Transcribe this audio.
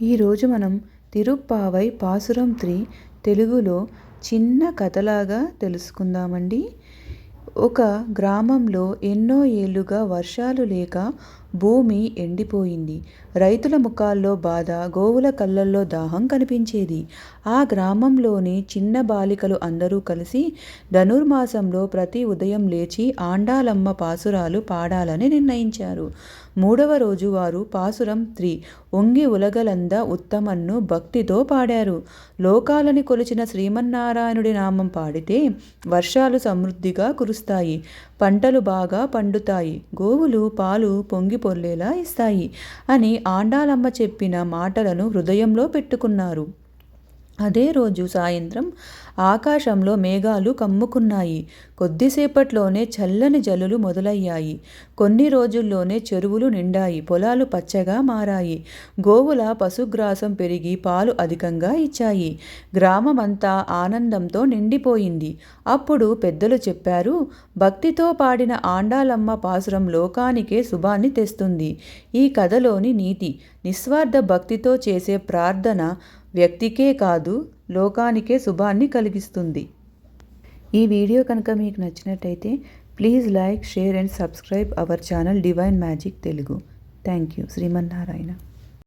ఈరోజు మనం తిరుప్పావై పాసురం 3 తెలుగులో చిన్న కథలాగా తెలుసుకుందామండి. ఒక గ్రామంలో ఎన్నో ఏళ్లుగా వర్షాలు లేక భూమి ఎండిపోయింది. రైతుల ముఖాల్లో బాధ, గోవుల కళ్ళల్లో దాహం కనిపించేది. ఆ గ్రామంలోని చిన్న బాలికలు అందరూ కలిసి ధనుర్మాసంలో ప్రతి ఉదయం లేచి ఆండాలమ్మ పాసురాలు పాడాలని నిర్ణయించారు. 3వ రోజు వారు పాసురం 3 ఒంగి ఉలగలంద ఉత్తమన్ను భక్తితో పాడారు. లోకాలని కొలిచిన శ్రీమన్నారాయణుడి నామం పాడితే వర్షాలు సమృద్ధిగా కురుస్తాయి, పంటలు బాగా పండుతాయి, గోవులు పాలు పొంగి పొర్లేలా ఇస్తాయి అని ఆండాలమ్మ చెప్పిన మాటలను హృదయంలో పెట్టుకున్నారు. అదే రోజు సాయంత్రం ఆకాశంలో మేఘాలు కమ్ముకున్నాయి. కొద్దిసేపట్లోనే చల్లని జల్లులు మొదలయ్యాయి. కొన్ని రోజుల్లోనే చెరువులు నిండాయి, పొలాలు పచ్చగా మారాయి, గోవుల పశుగ్రాసం పెరిగి పాలు అధికంగా ఇచ్చాయి. గ్రామమంతా ఆనందంతో నిండిపోయింది. అప్పుడు పెద్దలు చెప్పారు, భక్తితో పాడిన ఆండాలమ్మ పాసురం లోకానికే శుభాన్ని తెస్తుంది. ఈ కథలోని నీతి, నిస్వార్థ భక్తితో చేసే ప్రార్థన వ్యక్తికే కాదు లోకానికే శుభాన్ని కలిగిస్తుంది. ఈ వీడియో కనుక మీకు నచ్చినట్టయితే please like, share and subscribe our channel divine magic Telugu. Thank you. Srimannarayana.